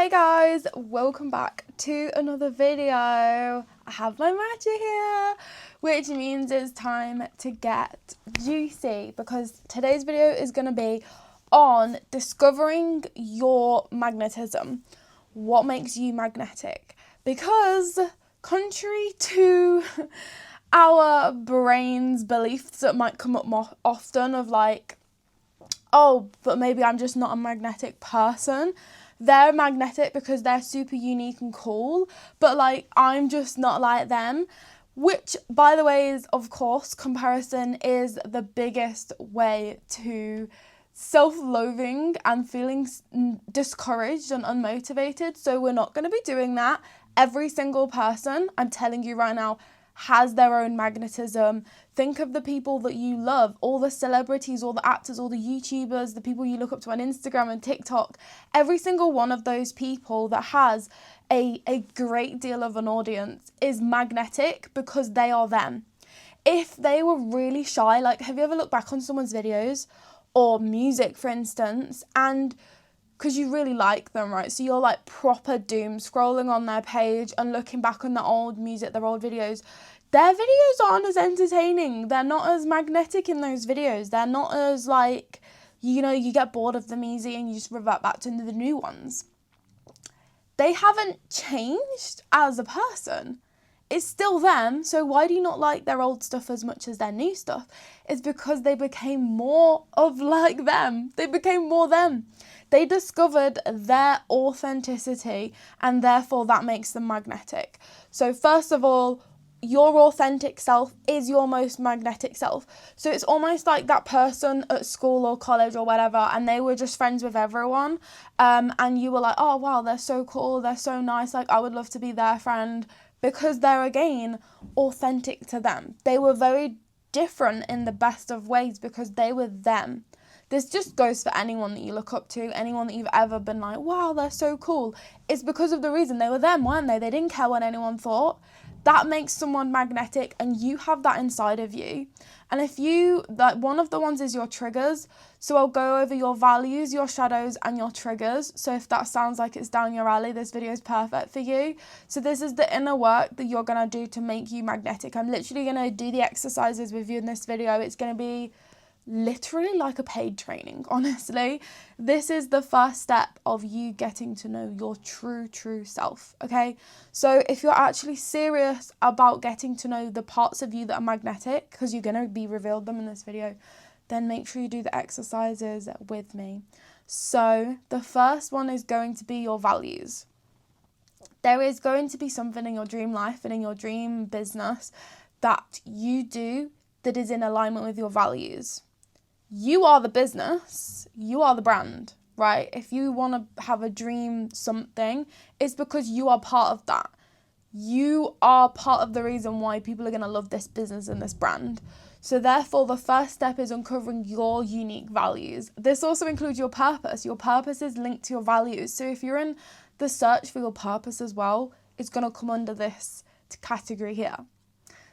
Hey guys, welcome back to another video. I have my matcha here, which means it's time to get juicy because today's video is going to be on discovering your magnetism. What makes you magnetic? Because contrary to our brain's beliefs that might come up more often of like, oh, but maybe I'm just not a magnetic person. They're magnetic because they're super unique and cool, but like I'm just not like them, which by the way is, of course, comparison is the biggest way to self-loathing and feeling discouraged and unmotivated. So we're not going to be doing that. Every single person, I'm telling you right now, has their own magnetism. Think of the people that you love, all the celebrities, all the actors, all the YouTubers, the people you look up to on Instagram and TikTok. Every single one of those people that has a great deal of an audience is magnetic because they are them. If they were really shy, like have you ever looked back on someone's videos or music, for instance, and because you really like them, right? So you're like proper doom scrolling on their page and looking back on their old music, their old videos. Their videos aren't as entertaining. They're not as magnetic in those videos. They're not as like, you get bored of them easy and you just revert back to the new ones. They haven't changed as a person. It's still them. So why do you not like their old stuff as much as their new stuff? It's because they became more of like them. They became more them. They discovered their authenticity and therefore that makes them magnetic. So first of all, your authentic self is your most magnetic self. So it's almost like that person at school or college or whatever and they were just friends with everyone and you were like, oh wow, they're so cool, they're so nice, like I would love to be their friend, because they're again authentic to them. They were very different in the best of ways because they were them. This just goes for anyone that you look up to, anyone that you've ever been like, wow, they're so cool. It's because of the reason they were them, weren't they? They didn't care what anyone thought. That makes someone magnetic and you have that inside of you. And if you, like one of the ones is your triggers. So I'll go over your values, your shadows and your triggers. So if that sounds like it's down your alley, this video is perfect for you. So this is the inner work that you're going to do to make you magnetic. I'm literally going to do the exercises with you in this video. It's going to be literally like a paid training, honestly. This is the first step of you getting to know your true self, okay? So if you're actually serious about getting to know the parts of you that are magnetic, because you're going to be revealed them in this video, then make sure you do the exercises with me. So the first one is going to be your values. There is going to be something in your dream life and in your dream business that you do that is in alignment with your values. You are the business, you are the brand, right? If you want to have a dream something, it's because you are part of that. You are part of the reason why people are going to love this business and this brand. So therefore, the first step is uncovering your unique values. This also includes your purpose. Your purpose is linked to your values. So if you're in the search for your purpose as well, it's going to come under this category here.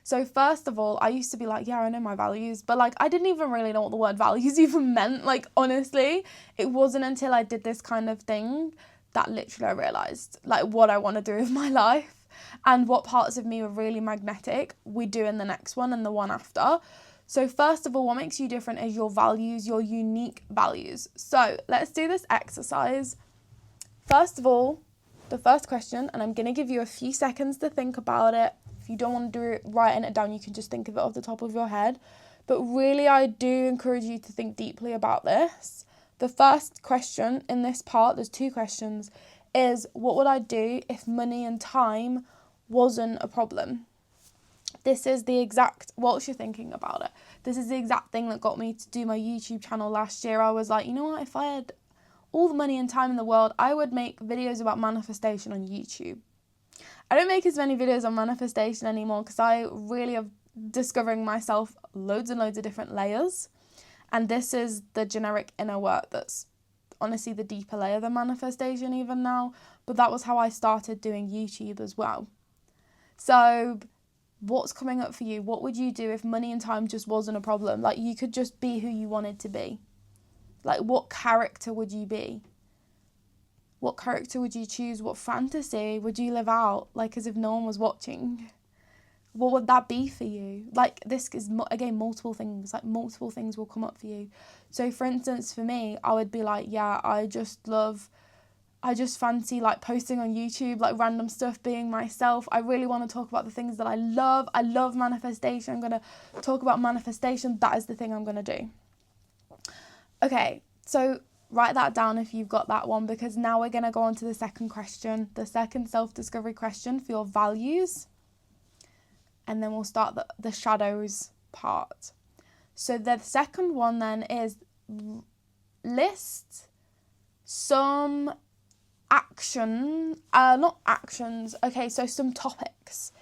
So first of all, I used to be like, yeah, I know my values, but like I didn't even really know what the word values even meant. Like honestly, it wasn't until I did this kind of thing that literally I realized like what I want to do with my life and what parts of me are really magnetic. We do in the next one and the one after. So first of all, what makes you different is your values, your unique values. So let's do this exercise. First of all, the first question, and I'm going to give you a few seconds to think about it. If you don't want to do it, writing it down, you can just think of it off the top of your head. But really, I do encourage you to think deeply about this. The first question in this part, there's two questions, is what would I do if money and time wasn't a problem? This is the exact, whilst you're thinking about it, this is the exact thing that got me to do my YouTube channel last year. I was like, you know what, if I had all the money and time in the world, I would make videos about manifestation on YouTube. I don't make as many videos on manifestation anymore because I really am discovering myself loads and loads of different layers. And this is the generic inner work that's honestly the deeper layer than manifestation even now. But that was how I started doing YouTube as well. So what's coming up for you? What would you do if money and time just wasn't a problem? Like you could just be who you wanted to be. Like what character would you be? What character would you choose? What fantasy would you live out, like as if no one was watching? What would that be for you? Like, this is, again, multiple things. Like, multiple things will come up for you. So, for instance, for me, I would be like, yeah, I just fancy, like, posting on YouTube, like, random stuff, being myself. I really want to talk about the things that I love. I love manifestation. I'm going to talk about manifestation. That is the thing I'm going to do. Okay, so write that down if you've got that one, because now we're going to go on to the second question, the second self-discovery question for your values. And then we'll start the shadows part. So the second one then is list some some topics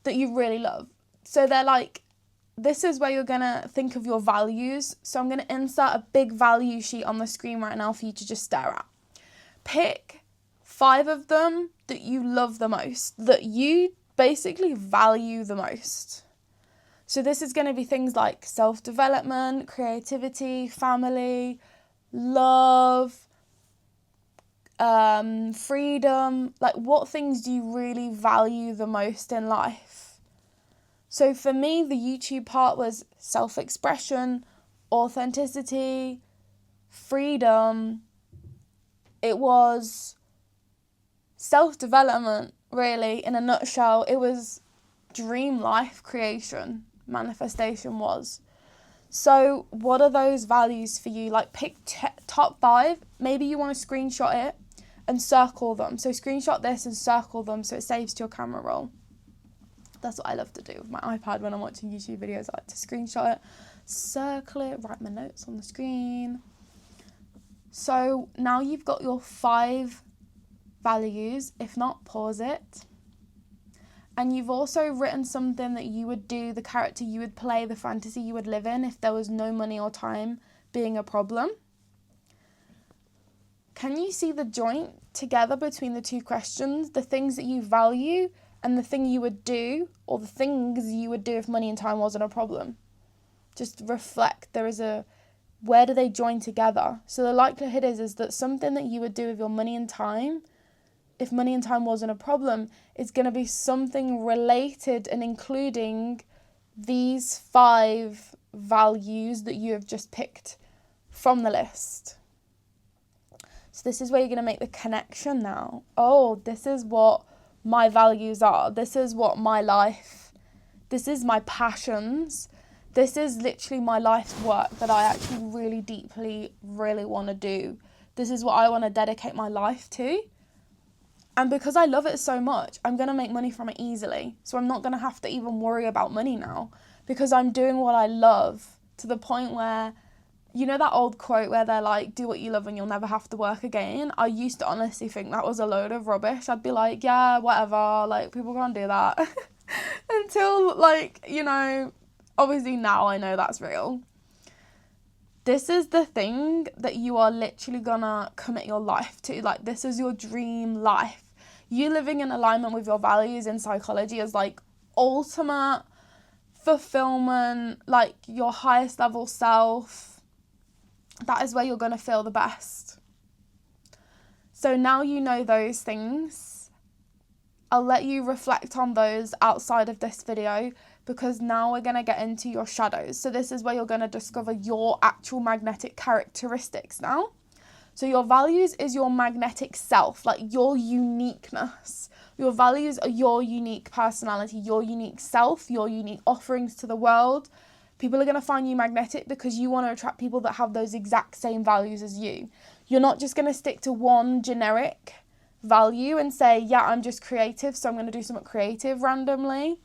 that you really love. So they're like, this is where you're going to think of your values. So I'm going to insert a big value sheet on the screen right now for you to just stare at. Pick 5 of them that you love the most, that you basically value the most. So this is going to be things like self-development, creativity, family, love, freedom. Like, what things do you really value the most in life? So for me, the YouTube part was self-expression, authenticity, freedom. It was self-development, really, in a nutshell. It was dream life creation, manifestation was. So what are those values for you? Like, pick top 5. Maybe you want to screenshot it and circle them. So screenshot this and circle them so it saves to your camera roll. That's what I love to do with my iPad when I'm watching YouTube videos. I like to screenshot it, circle it, write my notes on the screen. So now you've got your 5 values. If not, pause it. And you've also written something that you would do, the character you would play, the fantasy you would live in if there was no money or time being a problem. Can you see the joint together between the 2 questions? The things that you value and the thing you would do, or the things you would do if money and time wasn't a problem. Just reflect. Where do they join together? So the likelihood is that something that you would do with your money and time, if money and time wasn't a problem, is going to be something related and including these 5 values that you have just picked from the list. So this is where you're going to make the connection now. Oh, this is what my values are. This is what my life, this is my passions. This is literally my life's work that I actually really deeply, really want to do. This is what I want to dedicate my life to. And because I love it so much, I'm going to make money from it easily. So I'm not going to have to even worry about money now, because I'm doing what I love to the point where, you know that old quote where they're like, do what you love and you'll never have to work again? I used to honestly think that was a load of rubbish. I'd be like, yeah, whatever, like, people can't do that. Until, like, you know, obviously now I know that's real. This is the thing that you are literally gonna commit your life to. Like, this is your dream life. You living in alignment with your values in psychology is like ultimate fulfillment, like your highest level self. That is where you're going to feel the best. So now you know those things. I'll let you reflect on those outside of this video, because now we're going to get into your shadows. So this is where you're going to discover your actual magnetic characteristics now. So your values is your magnetic self, like your uniqueness. Your values are your unique personality, your unique self, your unique offerings to the world. People are going to find you magnetic because you want to attract people that have those exact same values as you. You're not just going to stick to one generic value and say, yeah, I'm just creative, so I'm going to do something creative randomly,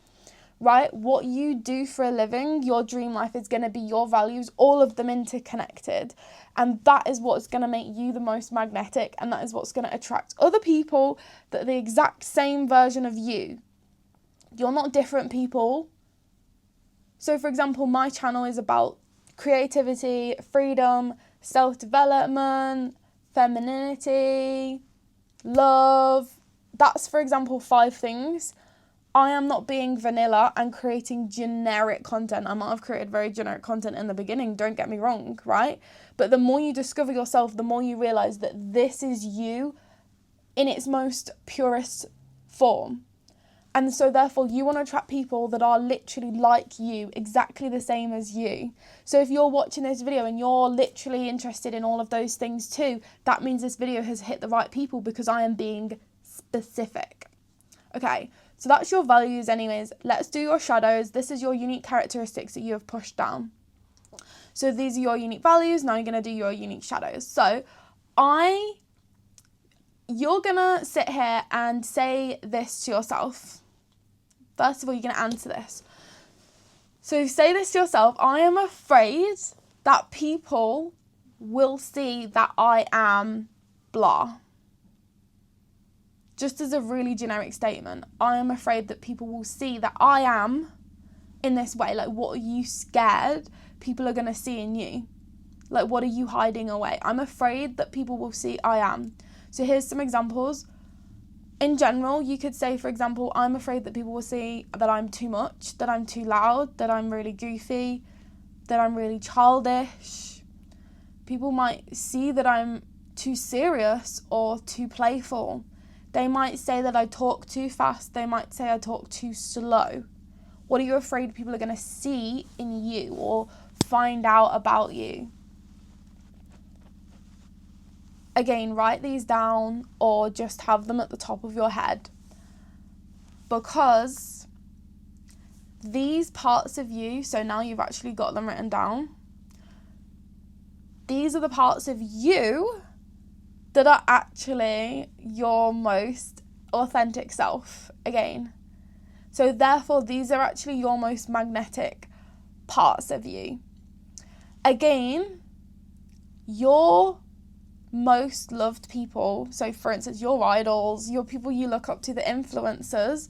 right? What you do for a living, your dream life, is going to be your values, all of them interconnected. And that is what's going to make you the most magnetic, and that is what's going to attract other people that are the exact same version of you. You're not different people. So, for example, my channel is about creativity, freedom, self-development, femininity, love. That's, for example, 5 things. I am not being vanilla and creating generic content. I might have created very generic content in the beginning, don't get me wrong, right? But the more you discover yourself, the more you realize that this is you in its most purest form. And so therefore you want to attract people that are literally like you, exactly the same as you. So if you're watching this video and you're literally interested in all of those things too, that means this video has hit the right people because I am being specific. Okay, so that's your values anyways. Let's do your shadows. This is your unique characteristics that you have pushed down. So these are your unique values. Now you're going to do your unique shadows. So you're going to sit here and say this to yourself. First of all, you're going to answer this. So say this to yourself. I am afraid that people will see that I am blah. Just as a really generic statement. I am afraid that people will see that I am in this way. Like, what are you scared people are going to see in you? Like, what are you hiding away? I'm afraid that people will see I am. So here's some examples. In general, you could say, for example, I'm afraid that people will see that I'm too much, that I'm too loud, that I'm really goofy, that I'm really childish. People might see that I'm too serious or too playful. They might say that I talk too fast. They might say I talk too slow. What are you afraid people are going to see in you or find out about you? Again, write these down or just have them at the top of your head, because these parts of you, so now you've actually got them written down, these are the parts of you that are actually your most authentic self, again. So therefore, these are actually your most magnetic parts of you. Again, your most loved people, so for instance your idols, your people you look up to, the influencers,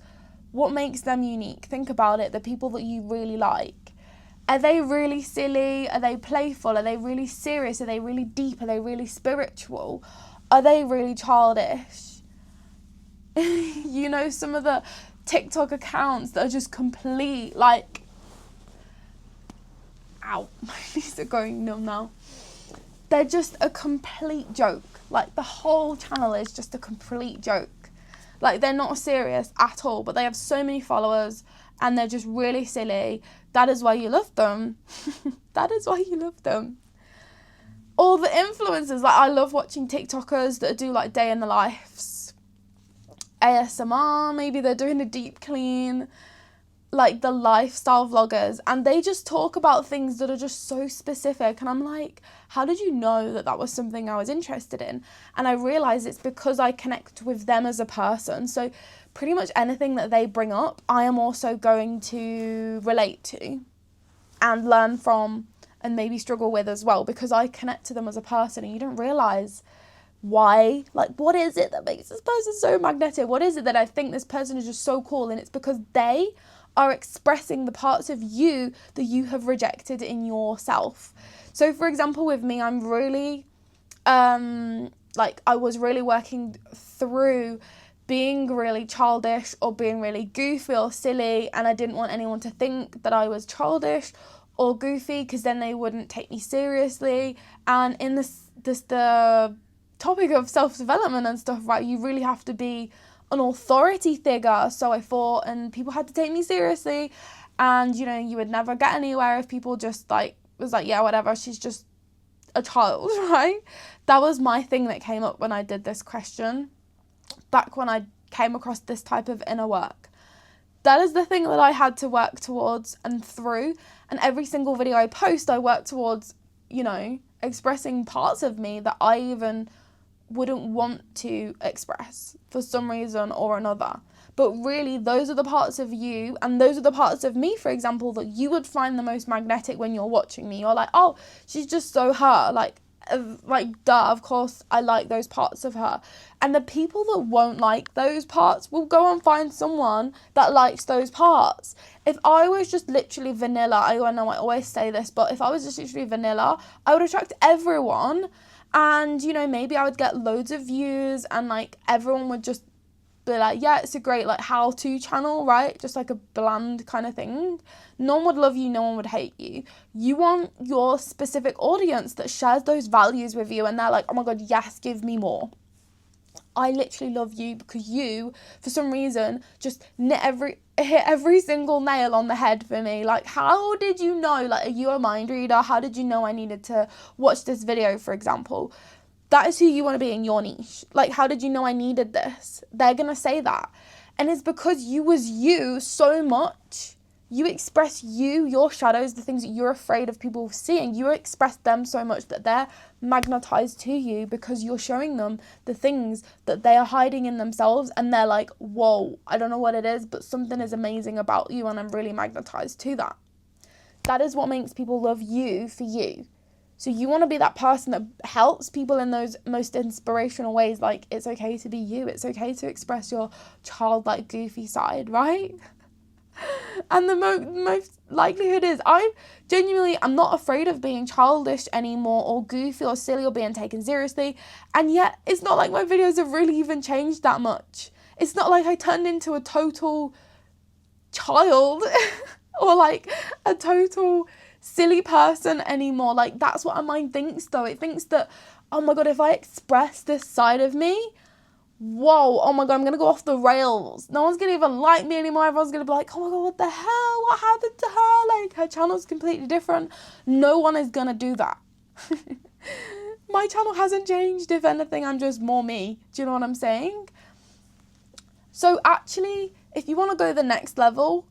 what makes them unique? Think about it. The people that you really like, are they really silly? Are they playful? Are they really serious? Are they really deep? Are they really spiritual? Are they really childish? You know, some of the TikTok accounts that are just complete, like, ow, my knees are going numb now. They're just a complete joke. Like, the whole channel is just a complete joke. Like, they're not serious at all, but they have so many followers and they're just really silly. That is why you love them. That is why you love them. All the influencers, like, I love watching TikTokers that do like day in the lives, ASMR, maybe they're doing a deep clean, like the lifestyle vloggers, and they just talk about things that are just so specific, and I'm like, how did you know that that was something I was interested in? And I realize it's because I connect with them as a person. So pretty much anything that they bring up, I am also going to relate to and learn from and maybe struggle with as well, because I connect to them as a person. And you don't realize why, like, what is it that makes this person so magnetic? What is it that I think this person is just so cool? And it's because they are expressing the parts of you that you have rejected in yourself. So for example, with me, I'm really, I was really working through being really childish or being really goofy or silly, and I didn't want anyone to think that I was childish or goofy, because then they wouldn't take me seriously. And in the topic of self-development and stuff, right, you really have to be an authority figure. So I thought, and people had to take me seriously, and you know, you would never get anywhere if people just was like, yeah, whatever, she's just a child, right? That was my thing that came up when I did this question, back when I came across this type of inner work. That is the thing that I had to work towards and through, and every single video I post, I work towards, you know, expressing parts of me that I even wouldn't want to express for some reason or another. But really, those are the parts of you, and those are the parts of me, for example, that you would find the most magnetic when you're watching me. You're like, oh, she's just so her, like duh, of course I like those parts of her. And the people that won't like those parts will go and find someone that likes those parts. If I was just literally vanilla, I know I always say this, but if I was just literally vanilla, I would attract everyone. And, you know, maybe I would get loads of views, and like everyone would just be like, yeah, it's a great like how-to channel, right? Just like a bland kind of thing. No one would love you, no one would hate you. You want your specific audience that shares those values with you and they're like, oh my God, yes, give me more. I literally love you because you, for some reason, just hit every single nail on the head for me. Like, how did you know? Like, are you a mind reader? How did you know I needed to watch this video, for example? That is who you want to be in your niche. Like, how did you know I needed this? They're going to say that. And it's because you was you so much. You express your shadows, the things that you're afraid of people seeing. You express them so much that they're magnetized to you because you're showing them the things that they are hiding in themselves. And they're like, whoa, I don't know what it is, but something is amazing about you and I'm really magnetized to that. That is what makes people love you for you. So you want to be that person that helps people in those most inspirational ways. Like, it's okay to be you. It's okay to express your childlike, goofy side, right? And the most likelihood is I'm not afraid of being childish anymore or goofy or silly or being taken seriously. And yet it's not like my videos have really even changed that much. It's not like I turned into a total child or like a total silly person anymore. Like, that's what our mind thinks though. It thinks that, oh my God, if I express this side of me, whoa, oh my God, I'm going to go off the rails. No one's going to even like me anymore. Everyone's going to be like, oh my God, what the hell? What happened to her? Like, her channel's completely different. No one is going to do that. My channel hasn't changed. If anything, I'm just more me. Do you know what I'm saying? So actually, if you want to go the next level,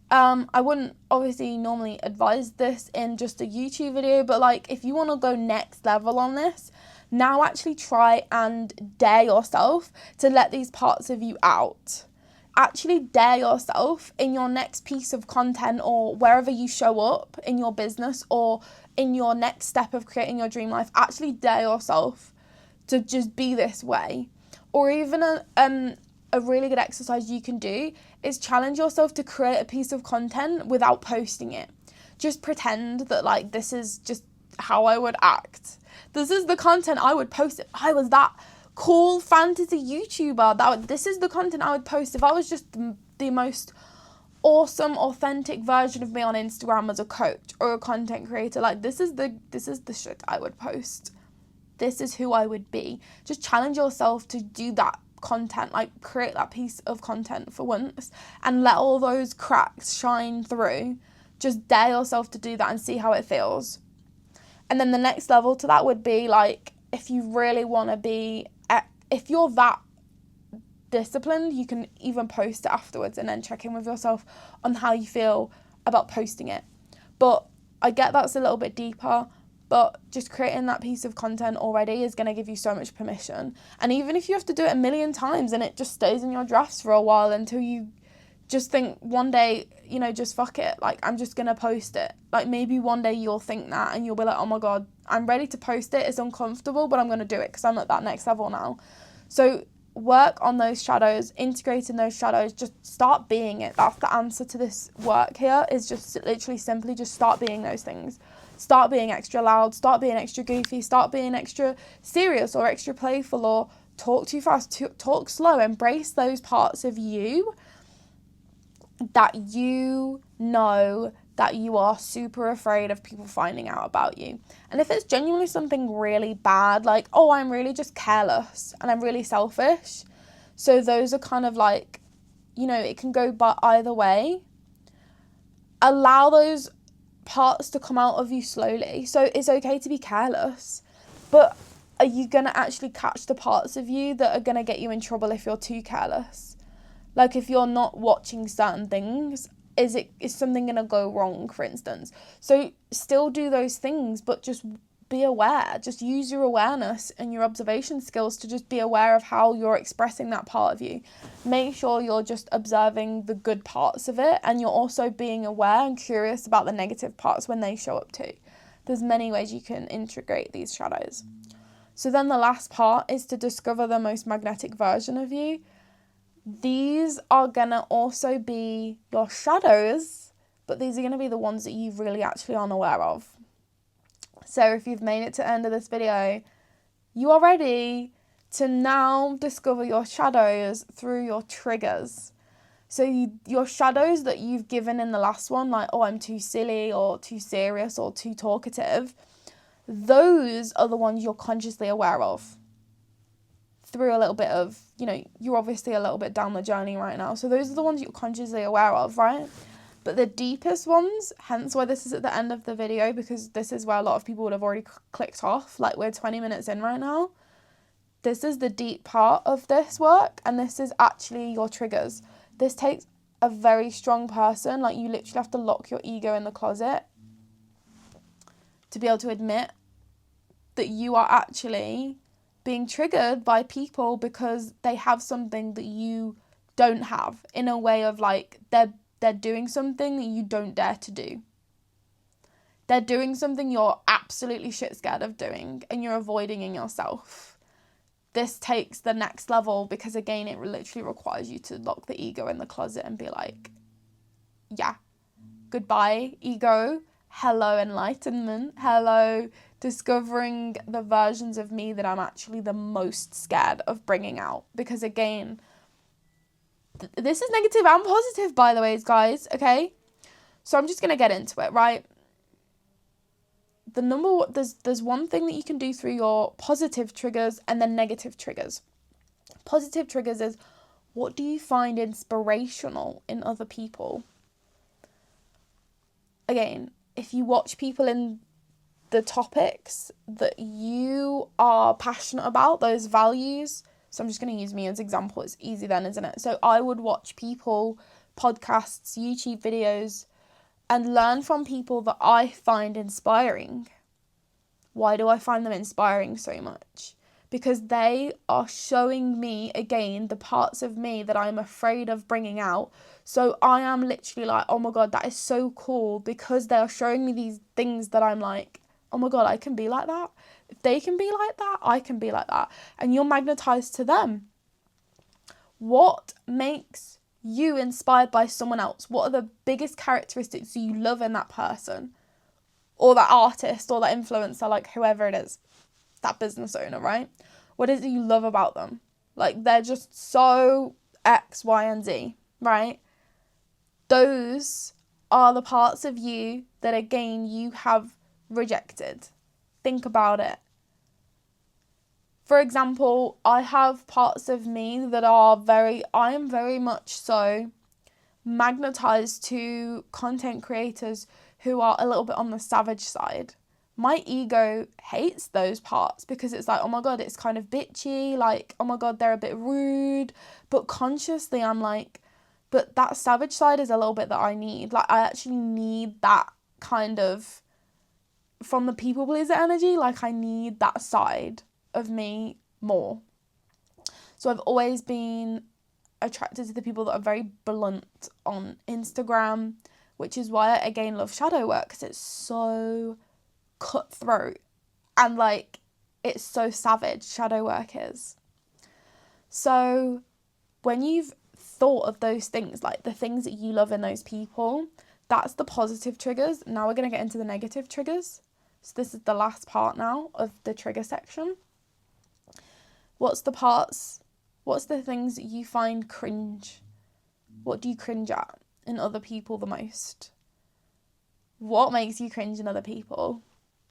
I wouldn't obviously normally advise this in just a YouTube video, but like if you want to go next level on this, now actually try and dare yourself to let these parts of you out. Actually dare yourself in your next piece of content or wherever you show up in your business or in your next step of creating your dream life. Actually dare yourself to just be this way. Or even a really good exercise you can do is challenge yourself to create a piece of content without posting it. Just pretend that like this is just how I would act. This is the content I would post if I was that cool fantasy YouTuber. This is the content I would post if I was just the most awesome, authentic version of me on Instagram as a coach or a content creator. Like, this is the shit I would post. This is who I would be. Just challenge yourself to do that content, like create that piece of content for once and let all those cracks shine through. Just dare yourself to do that and see how it feels. And then the next level to that would be like, if you really want to be, if you're that disciplined, you can even post it afterwards and then check in with yourself on how you feel about posting it. But I get that's a little bit deeper, but just creating that piece of content already is going to give you so much permission. And even if you have to do it a million times and it just stays in your drafts for a while until you just think one day, you know, just fuck it. Like, I'm just going to post it. Like, maybe one day you'll think that and you'll be like, oh my God, I'm ready to post it. It's uncomfortable, but I'm going to do it because I'm at that next level now. So work on those shadows, integrating those shadows, just start being it. That's the answer to this work here, is just literally simply just start being those things. Start being extra loud, start being extra goofy, start being extra serious or extra playful or talk too fast, talk slow. Embrace those parts of you that you know that you are super afraid of people finding out about you. And if it's genuinely something really bad, like, oh, I'm really just careless and I'm really selfish. So those are kind of like, you know, it can go but either way. Allow those parts to come out of you slowly. So it's okay to be careless, but are you going to actually catch the parts of you that are going to get you in trouble if you're too careless? Like, if you're not watching certain things, is something going to go wrong, for instance? So still do those things, but just be aware. Just use your awareness and your observation skills to just be aware of how you're expressing that part of you. Make sure you're just observing the good parts of it, and you're also being aware and curious about the negative parts when they show up too. There's many ways you can integrate these shadows. So then the last part is to discover the most magnetic version of you. These are going to also be your shadows, but these are going to be the ones that you really actually aren't aware of. So if you've made it to the end of this video, you are ready to now discover your shadows through your triggers. So your shadows that you've given in the last one, like, oh, I'm too silly or too serious or too talkative, those are the ones you're consciously aware of through a little bit of, you're obviously a little bit down the journey right now. So those are the ones you're consciously aware of, right? But the deepest ones, hence why this is at the end of the video, because this is where a lot of people would have already clicked off. Like, we're 20 minutes in right now. This is the deep part of this work, and this is actually your triggers. This takes a very strong person. Like, you literally have to lock your ego in the closet to be able to admit that you are actually being triggered by people because they have something that you don't have, in a way of like they're doing something that you don't dare to do. They're doing something you're absolutely shit scared of doing and you're avoiding in yourself. This takes the next level because, again, it literally requires you to lock the ego in the closet and be like, yeah, goodbye, ego. Hello, enlightenment. Hello, discovering the versions of me that I'm actually the most scared of bringing out. Because, again, this is negative and positive, by the way, guys, okay? So I'm just going to get into it, right? There's one thing that you can do through your positive triggers and then negative triggers. Positive triggers is, what do you find inspirational in other people? Again, if you watch people in the topics that you are passionate about, those values. So I'm just going to use me as example. It's easy then, isn't it? So I would watch people, podcasts, YouTube videos, and learn from people that I find inspiring. Why do I find them inspiring so much? Because they are showing me, again, the parts of me that I'm afraid of bringing out. So I am literally like, oh my God, that is so cool, because they are showing me these things that I'm like, oh my God, I can be like that. If they can be like that, I can be like that. And you're magnetized to them. What makes you inspired by someone else? What are the biggest characteristics you love in that person? Or that artist, or that influencer, like whoever it is, that business owner, right? What is it you love about them? Like, they're just so X, Y, and Z, right? Those are the parts of you that, again, you have rejected. Think about it. For example, I have parts of me that I am very much so magnetized to content creators who are a little bit on the savage side. My ego hates those parts because it's like, oh my God, it's kind of bitchy. Like, oh my God, they're a bit rude. But consciously, I'm like, but that savage side is a little bit that I need. Like, I actually need that kind of, from the people pleaser energy, like I need that side of me more. So I've always been attracted to the people that are very blunt on Instagram, which is why I, again, love shadow work, because it's so cutthroat and like it's so savage. Shadow work is. So when you've thought of those things, like the things that you love in those people, that's the positive triggers. Now we're going to get into the negative triggers. So this is the last part now of the trigger section. What's the things that you find cringe? What do you cringe at in other people the most? What makes you cringe in other people?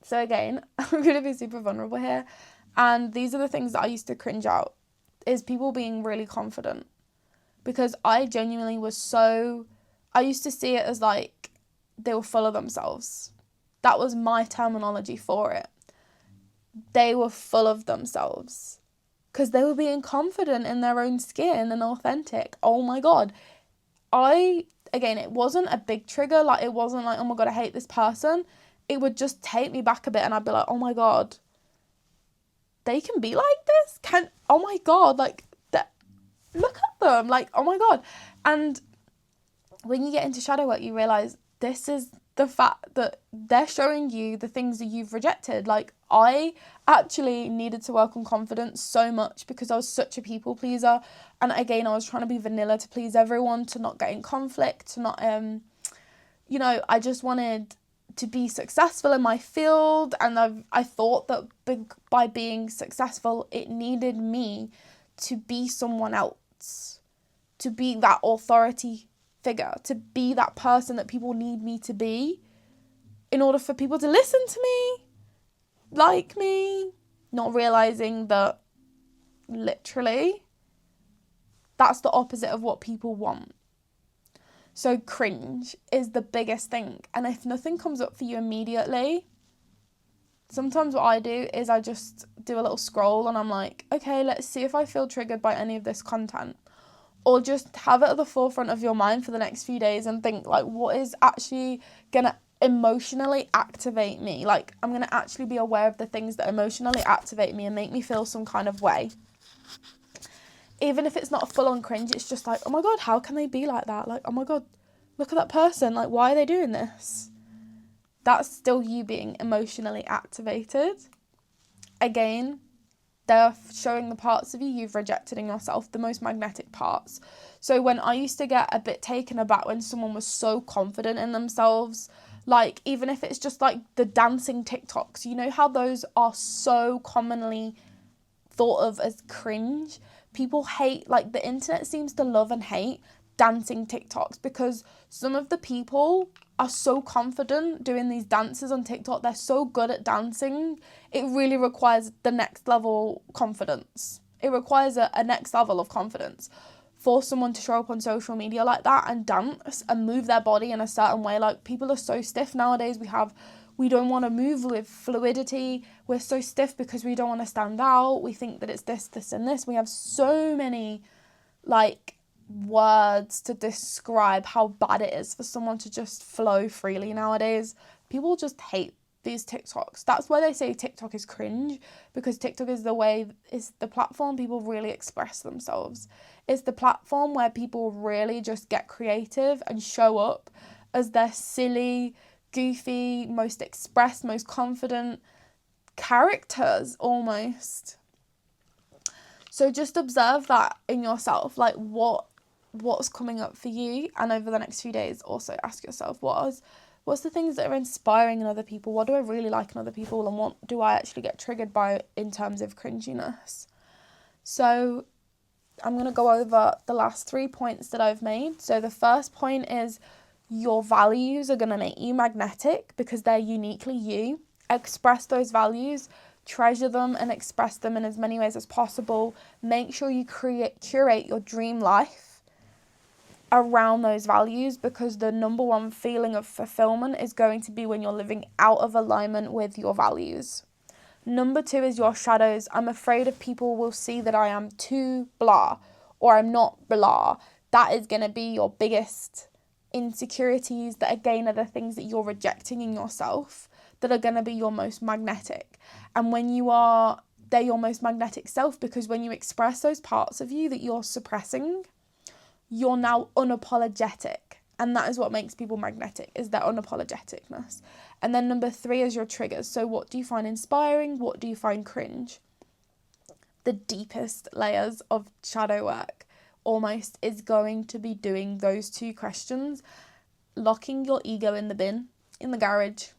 So again, I'm going to be super vulnerable here. And these are the things that I used to cringe out, is people being really confident. Because I genuinely I used to see it as like they were full of themselves. That was my terminology for it. They were full of themselves. Because they were being confident in their own skin and authentic. Oh my God. Again, it wasn't a big trigger. Like, it wasn't like, oh my God, I hate this person. It would just take me back a bit and I'd be like, oh my God, they can be like this? Oh my God, like, look at them. Like, oh my God. And when you get into shadow work, you realise this is the fact that they're showing you the things that you've rejected. Like, I actually needed to work on confidence so much because I was such a people pleaser. And again, I was trying to be vanilla to please everyone, to not get in conflict, to not, I just wanted to be successful in my field, and I thought that by being successful it needed me to be someone else, to be that authority figure, to be that person that people need me to be in order for people to listen to me, like me, not realizing that literally that's the opposite of what people want. So cringe is the biggest thing. And if nothing comes up for you immediately, sometimes what I do is I just do a little scroll and I'm like, okay, let's see if I feel triggered by any of this content. Or just have it at the forefront of your mind for the next few days and think, like, what is actually going to emotionally activate me? Like, I'm going to actually be aware of the things that emotionally activate me and make me feel some kind of way. Even if it's not a full-on cringe, it's just like, oh my God, how can they be like that? Like, oh my God, look at that person. Like, why are they doing this? That's still you being emotionally activated. Again, they're showing the parts of you've rejected in yourself, the most magnetic parts. So when I used to get a bit taken aback when someone was so confident in themselves, like, even if it's just like the dancing TikToks, you know how those are so commonly thought of as cringe? People hate, like, the internet seems to love and hate dancing TikToks because some of the people are so confident doing these dances on TikTok. They're so good at dancing. It really requires the next level confidence. It requires a next level of confidence for someone to show up on social media like that and dance and move their body in a certain way. Like, people are so stiff nowadays. We don't want to move with fluidity. We're so stiff because we don't want to stand out. We think that it's this, this, and this. We have so many, like, words to describe how bad it is for someone to just flow freely nowadays. People just hate these TikToks. That's why they say TikTok is cringe, because TikTok is the platform people really express themselves. It's the platform where people really just get creative and show up as their silly, goofy, most expressed, most confident characters almost. So just observe that in yourself, like what's coming up for you, and over the next few days also ask yourself what's the things that are inspiring in other people, what do I really like in other people, and what do I actually get triggered by in terms of cringiness. So I'm going to go over the last 3 points that I've made. So the first point is your values are going to make you magnetic because they're uniquely you. Express those values, treasure them and express them in as many ways as possible. Make sure you curate your dream life around those values, because the number one feeling of fulfillment is going to be when you're living out of alignment with your values. Number 2 is your shadows. I'm afraid if people will see that I am too blah or I'm not blah. That is going to be your biggest insecurities, that again are the things that you're rejecting in yourself, that are going to be your most magnetic. And when they're your most magnetic self, because when you express those parts of you that you're suppressing, you're now unapologetic. And that is what makes people magnetic, is their unapologeticness. And then number 3 is your triggers. So what do you find inspiring? What do you find cringe? The deepest layers of shadow work almost is going to be doing those 2 questions, locking your ego in the bin, in the garage,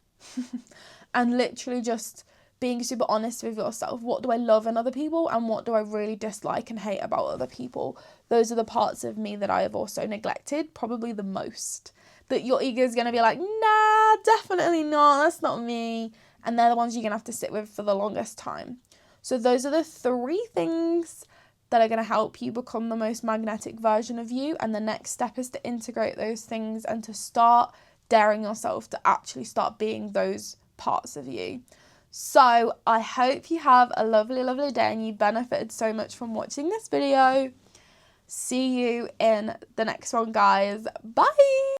and literally just being super honest with yourself. What do I love in other people, and what do I really dislike and hate about other people? Those are the parts of me that I have also neglected probably the most, that your ego is going to be like, nah, definitely not, that's not me. And they're the ones you're going to have to sit with for the longest time. So those are the 3 things that are going to help you become the most magnetic version of you. And the next step is to integrate those things and to start daring yourself to actually start being those parts of you. So I hope you have a lovely, lovely day and you benefited so much from watching this video. See you in the next one, guys. Bye.